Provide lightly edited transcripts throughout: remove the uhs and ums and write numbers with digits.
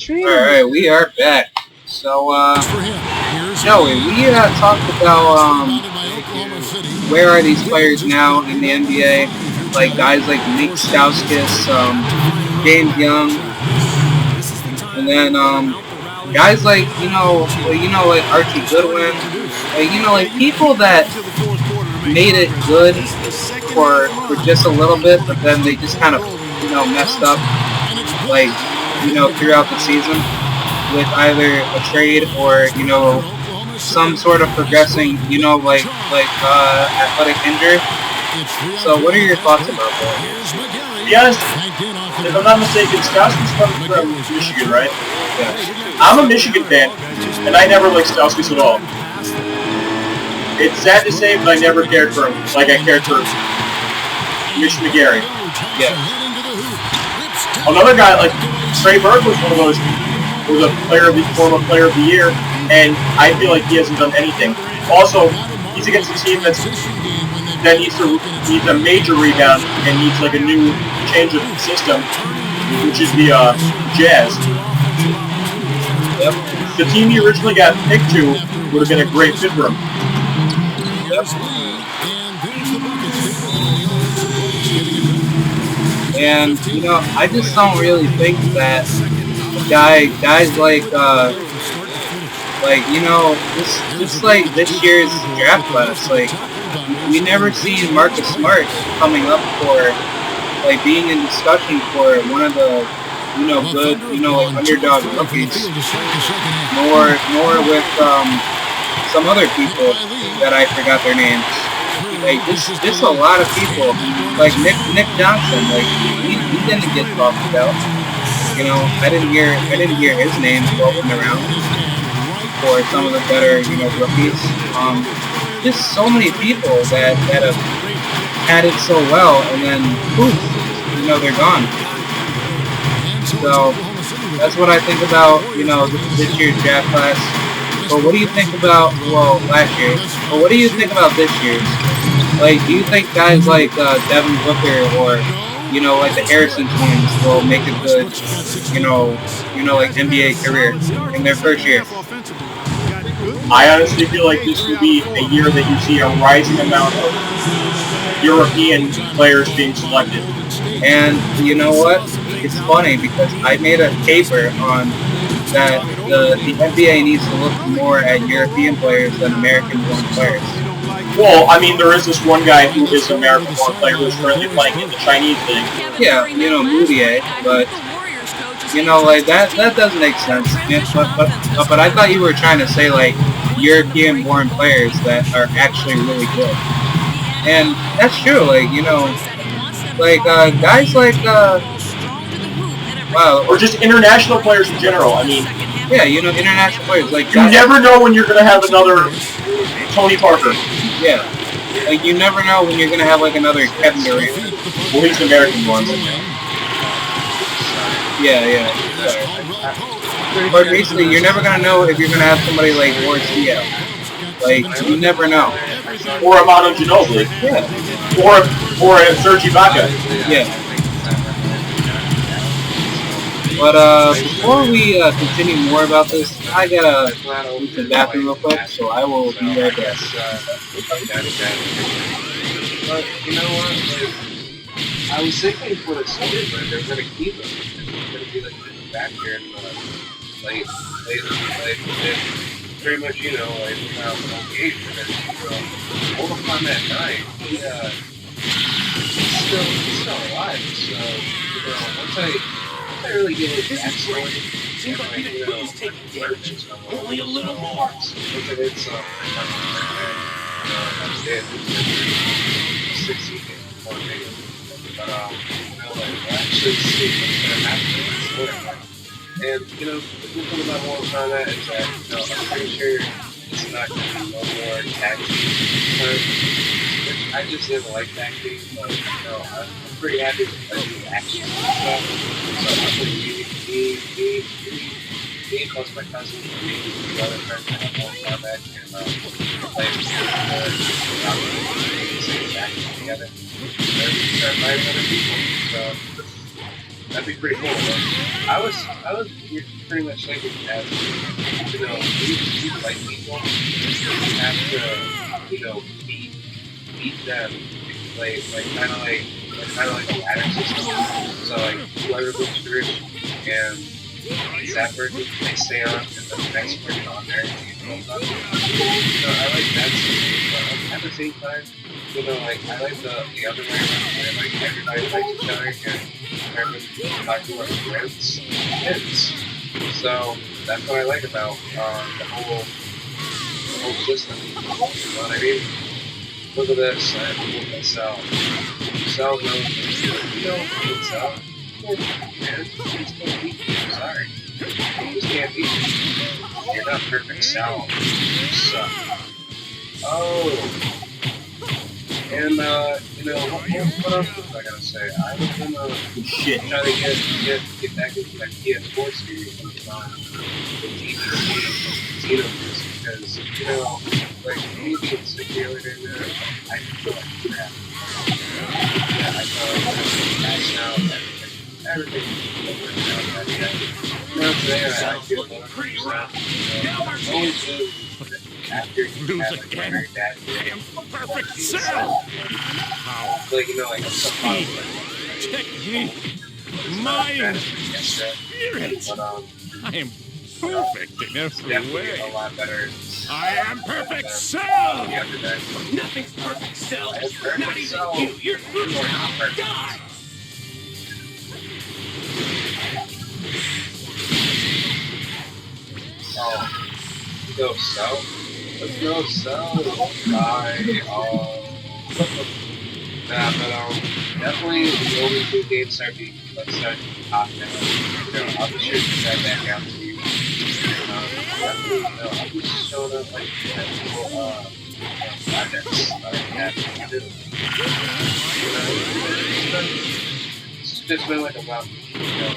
Alright, we are back. So, Joey, we talked about, where are these players now in the NBA? Like, guys like Nick Stauskas, James Young, and then, guys like, like Archie Goodwin, like people that made it good for just a little bit, but then they just kind of, messed up, like, throughout the season with either a trade or, some sort of progressing, athletic injury. So what are your thoughts about that? To be honest, if I'm not mistaken, Stauskas comes from Michigan, right? Yeah. I'm a Michigan fan, and I never liked Stauskas at all. It's sad to say, but I never cared for him like I cared for Mitch McGary. Yeah. Another guy like Trey Burke was one of those, was a former player of the year, and I feel like he hasn't done anything. Also, he's against a team that needs a major rebound and needs like a new change of system, which is the Jazz. Yep. The team he originally got picked to would have been a great fit for him. Yep. And I just don't really think that guys like just like this year's draft class, like we never seen Marcus Smart coming up for like being in discussion for one of the good like underdog rookies, nor with some other people that I forgot their names. Like just a lot of people, like Nick Johnson, like he didn't get talked about. I didn't hear his name floating around for some of the better rookies. Just so many people that have had it so well, and then poof, they're gone. So that's what I think about this year's draft class. But what do you think about last year? But what do you think about this year's? Like, do you think guys like Devin Booker or like the Harrison twins will make a good like NBA career in their first year? I honestly feel like this will be a year that you see a rising amount of European players being selected. And you know what? It's funny because I made a paper on that the NBA needs to look more at European players than American-born players. Well, I mean, there is this one guy who is an American-born player who is currently playing in the Chinese league. Yeah, Moutier, but like that doesn't make sense. But I thought you were trying to say like European-born players that are actually really good, and that's true. Like guys like or just international players in general. I mean, yeah, international players like you never know when you're gonna have another Tony Parker. Yeah, like you never know when you're gonna have like another Kevin Durant. Well, he's American born. Yeah. But basically, you're never gonna know if you're gonna have somebody like Boris Diaw. Like you never know. Or Amano Ginobili. Yeah. Or Serge Ibaka. Yeah. But before we continue more about this, I gotta use the bathroom real quick, so I will be right back. But you know what? I was thinking for the summer, but they're gonna keep him. It's gonna be like back here in the late, pretty much like engagement. So all upon that night, he's still alive. So once I really get his backstory. Seems like he's taking damage. Only a little more. Look at it, I'm dead. 60 more days. But, actually see what's going to happen. And, the good thing about Mortal Kombat is that, I'm pretty sure it's not going to be no more tactics. Which I just didn't like tactics, but, I'm pretty happy to play the action stuff. So I'm going to me plus my cousin, the other friends that have Mortal Kombat, and play together. And we start fighting other people. So that'd be pretty cool. But I was pretty much thinking that, you know, we like people have to, you know, beat them, like kind of like a ladder system. So like whoever goes first and that person they stay on, and the next person on there. You know, I like that system, but at the same time, you know, like I like the other way around where like everybody likes each other and everyone talks about friends. So that's what I like about the whole system. You know what I mean? Look at this, I have to Cell. Cell knows, you know, Cell. Man, you just can't beat me, I'm sorry. You just can't beat me. You're not perfect, Cell. You suck. Oh. And, you know, what else was I gonna say? I was gonna try to get back into that PS4 series with Xenoverse, because, you know, like, me being security in there, I feel like crap. Yeah, I felt like I was passed out, everything was working out that day. Now today, I feel 100%, always do. After you have like a very bad day, perfect cell. like, you know, like a subpar, Technique, mind, spirit. but I am perfect in every definitely way. a lot better. I am perfect cell. The other day. Nothing's perfect, Cell. It's perfect, Not even Cell. you. You're not perfect. God. Oh, go south. Let's go south. Bye. Oh. Nah, but definitely the only two games start being top now. You know, I'll be sure to that back out to you. Definitely, you know, I'll be showing up like cool projects that I have to do. It's just been like a rough, you know,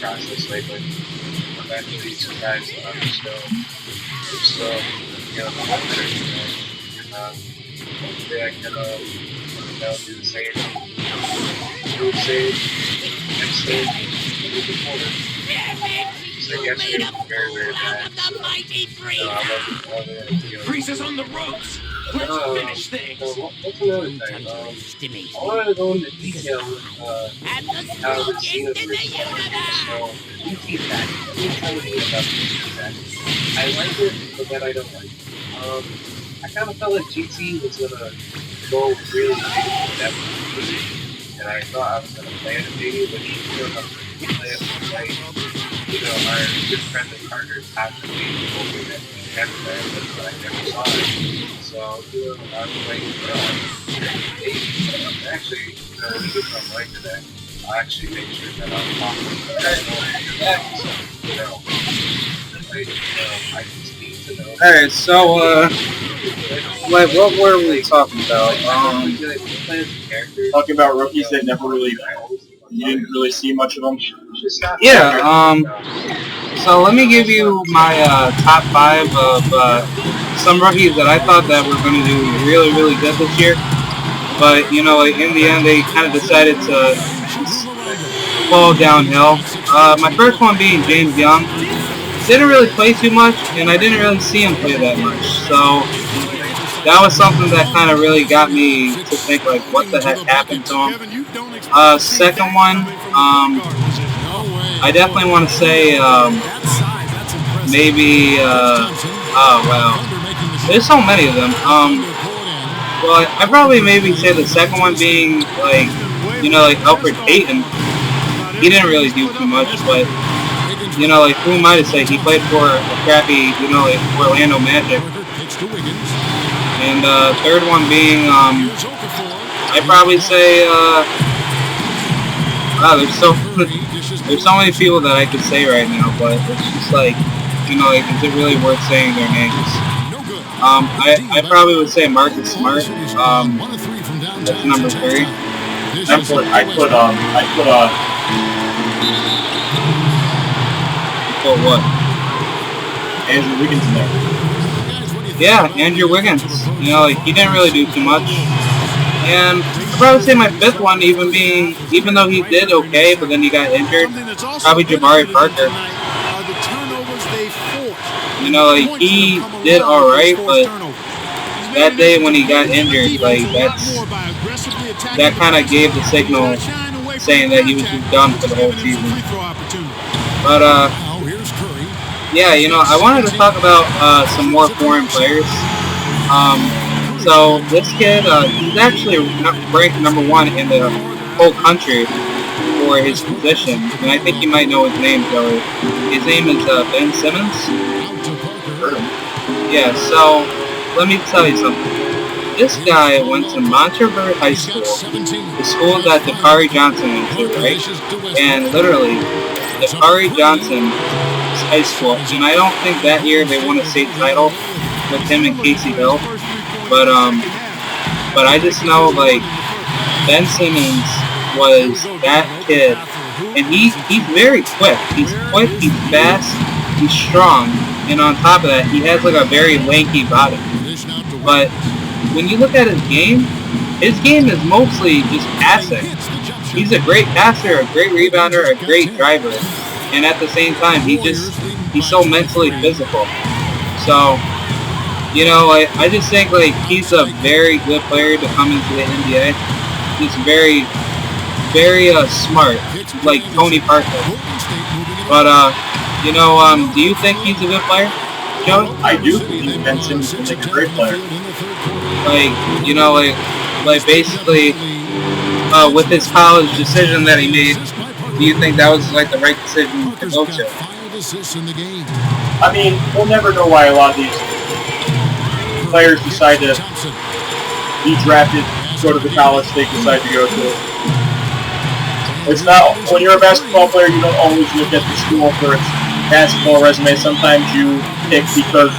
process lately. I'm actually surprised that I'm still, you know, better, you know, and hopefully I can, you know, do the same, next thing, moving forward. So I guess it's very, very bad. You know, I love it, Freezes on the ropes. Let's finish things. What's another thing? I wanted to go into detail with how the Xenoverse works. So, GT Pack. Let me tell you about GT Pack. I like it, but then I don't like it. I kind of felt like GT was gonna go really big in depth, and I thought I was gonna play it maybe, but you know, play it like, you know, our good friend and partner actually told me that he had planned it, but I never saw it. So, you know, I was waiting for actually, you know, when you come right to that, I'll actually make sure that I'm talking about that. So, you know, I just need to know. Alright, so, wait, what were we talking about? Talking about rookies that never really, you didn't really see much of them. Yeah, so let me give you my, top 5 of, some rookies that I thought that were going to do really, really good this year. But, you know, in the end, they kind of decided to fall downhill. My first one being James Young. Didn't really play too much, and I didn't really see him play that much. So that was something that kind of really got me to think, like, what the heck happened to him. Second one, I definitely want to say maybe, oh, wow. There's so many of them. Well, I'd probably maybe say the second one being, like, you know, like Elfrid Payton. He didn't really do too much, but, you know, like, who am I to say? He played for a crappy, you know, like, Orlando Magic. And third one being, I'd probably say, wow, there's so many people that I could say right now, but it's just like, you know, like, is it really worth saying their names? I probably would say Marcus Smart. That's number 3. I put what? Andrew Wiggins in there. Yeah, Andrew Wiggins. You know, like, he didn't really do too much. And probably say my fifth one, even though he did okay, but then he got injured. Probably Jabari Parker. You know, like, he did all right, but that day when he got injured, like, that kind of gave the signal saying that he was just done for the whole season. But yeah, you know, I wanted to talk about some more foreign players. So this kid, he's actually ranked number 1 in the whole country for his position, and I think you might know his name, Joey. His name is Ben Simmons. Yeah, so let me tell you something. This guy went to Monteverde High School, the school that Dakari Johnson went to, right? And literally, Dakari Johnson's high school, and I don't think that year they won a state title with him and Casey Hill, but I just know, like, Ben Simmons was that kid, and he's very quick. He's quick, he's fast, he's strong, and on top of that, he has like a very lanky body. But when you look at his game is mostly just passing. He's a great passer, a great rebounder, a great driver, and at the same time, he's so mentally physical. So, you know, I just think, like, he's a very good player to come into the NBA. He's very, very smart, like Tony Parker. But, you know, do you think he's a good player, Joey? I do think Ben Simmons is a great player. Like, you know, like basically, with his college decision that he made, do you think that was, like, the right decision to go to? I mean, we'll never know why a lot of these players decide to be drafted, go to the college they decide to go to. It's not, when you're a basketball player, you don't always look at the school for its basketball resume. Sometimes you pick because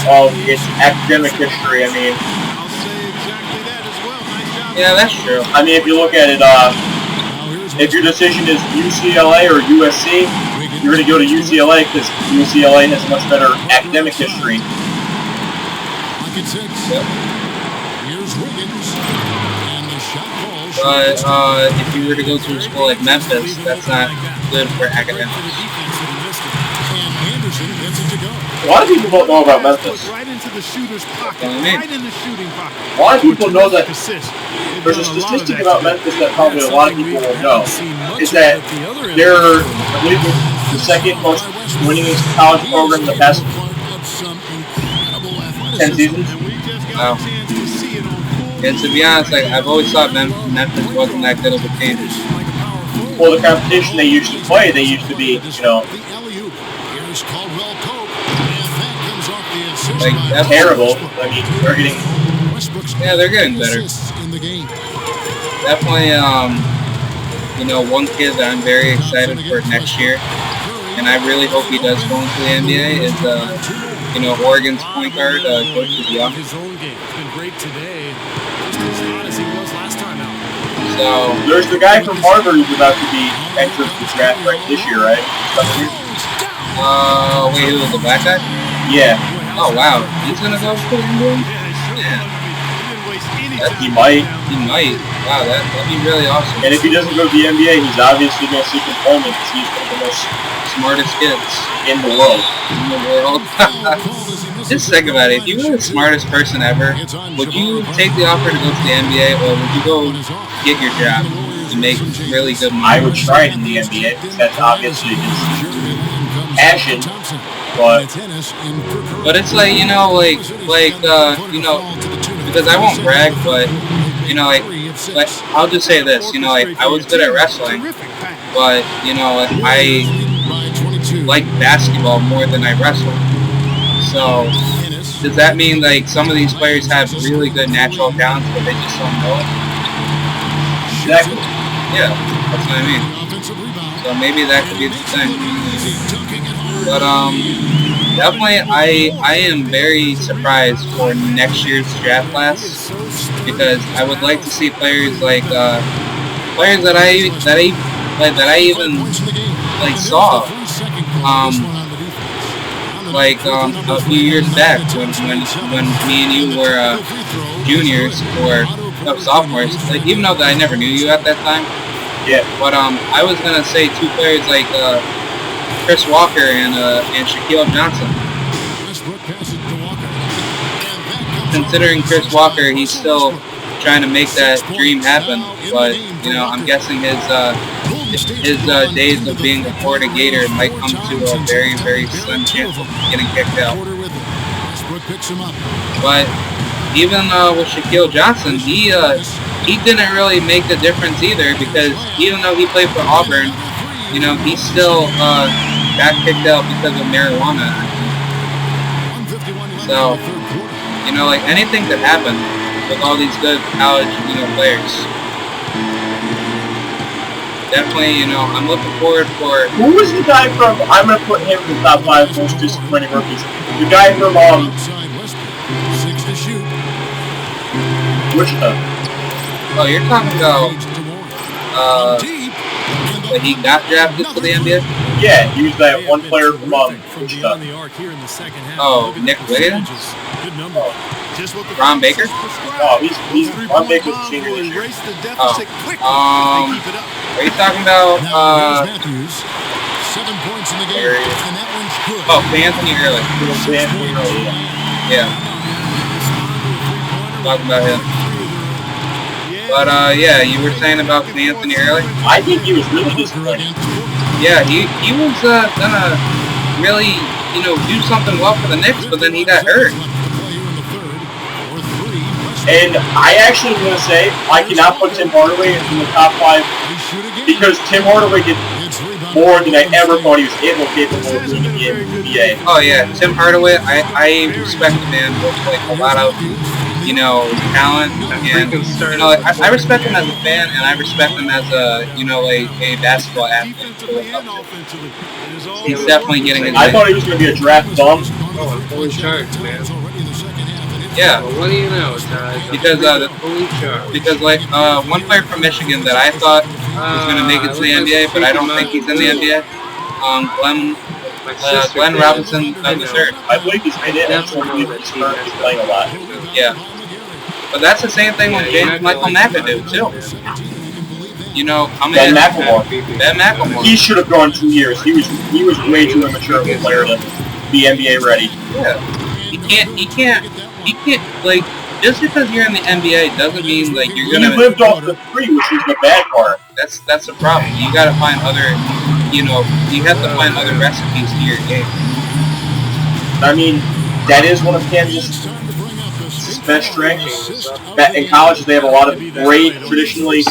of its academic history. I mean, yeah, that's true. I mean, if you look at it, if your decision is UCLA or USC, you're going to go to UCLA because UCLA has a much better academic history. Yep. But if you were to go to a school like Memphis, that's not good for academics. A lot of people don't know about Memphis. A lot of people know that there's a statistic about Memphis that probably a lot of people will know, is that they're, I believe, the second most winningest college program in the past 10 seasons. Wow. And to be honest, like, I've always thought Memphis wasn't that good of a team. Well, the competition they used to play, they used to be, you know, like, that's terrible. I mean, they're getting better. Definitely, you know, one kid that I'm very excited for next year, and I really hope he does go into the NBA, is, you know, Oregon's point guard, Coach Young. So there's the guy from Harvard who's about to be entered to the draft right this year, right? Wait, who was the black guy? Yeah. Oh wow, he's gonna go to the NBA? Yeah. He might. Wow, that'd be really awesome. And if he doesn't go to the NBA, he's obviously going to seek employment because he's one of the most smartest kids in the world. Just think about it. If you were the smartest person ever, would you take the offer to go to the NBA, or would you go get your job to make really good money? I would try it in the NBA because that's obviously his passion. But it's like, you know, like you know, because I won't brag, but you know, like I'll just say this, you know, like I was good at wrestling, but you know, I like basketball more than I wrestle. So does that mean like some of these players have really good natural talents, but they just don't know it? Exactly. Yeah, that's what I mean. So maybe that could be the thing. But definitely, I am very surprised for next year's draft class because I would like to see players like players that I even like saw like a few years back when me and you were juniors, or of sophomores. Like, even though I never knew you at that time. Yeah. But I was gonna say two players like Chris Walker and Shaquille Johnson. Considering Chris Walker, he's still trying to make that dream happen. But you know, I'm guessing his days of being a Florida Gator might come to a very, very slim chance of getting kicked out. But even with Shaquille Johnson, he didn't really make the difference either, because even though he played for Auburn, you know, he still got kicked out because of marijuana. So, you know, like, anything could happen with all these good college, you know, players. Definitely, you know, I'm looking forward for... Who was the guy from... I'm going to put him in the top 5 most disappointing rookies. The guy from, Wichita. Oh, you're talking about, that he got drafted to the NBA? Yeah, he was that one player from, Wichita. Oh, Nick Wiggins? Ron Baker? Oh, he's Ron Baker's a senior this year. Are you talking about, Anthony Early. Yeah. Talking about him. But, yeah, you were saying about Anthony Early? I think he was really disappointing. Yeah, he was, gonna really, you know, do something well for the Knicks, but then he got hurt. And I actually am going to say, I cannot put Tim Hardaway in the top 5 because Tim Hardaway did more than I ever thought he was capable of doing in the NBA. Oh, yeah, Tim Hardaway, I respect the man with, like, a lot of, you know, talent. And, you know, like, I respect him as a fan, and I respect him as a, you know, like, a basketball athlete. He's definitely getting his I thought he was going to be a draft bum. Oh, I'm fully charged, man. Yeah. Well, what do you know, guys? Because, fully charged. because, like, one player from Michigan that I thought was going to make it to the NBA, but I don't think he's in the NBA, Glenn Robinson III. I believe he's made it. I just don't believe he's currently playing a lot. Yeah. But that's the same thing with James Michael McAdoo, too. You know, Ben McLemore. Ben McLemore. He should have gone 2 years. He was way too immature of a player to be NBA ready. Yeah. He can't, like, just because you're in the NBA doesn't mean, like, you're gonna... He lived off the free, which is the bad part. That's the problem. You gotta find other, you know, you have to find other recipes to your game. I mean, that is one of Kansas' best strengths. In college, they have a lot of great, traditionally,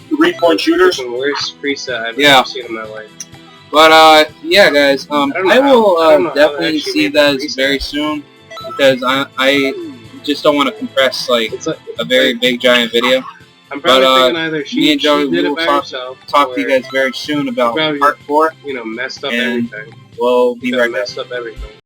three-point shooters. The worst preset I've Yeah. ever seen in my life. But, yeah, guys, I will definitely actually see you made the guys reset. very soon, because I just don't want to compress, like, It's like, a very big, giant video. I'm probably But, thinking either me she and Joey did will it by talk herself, to you or, guys very soon about Probably- part 4. you know, messed up and everything. We'll be right back. Messed up everything.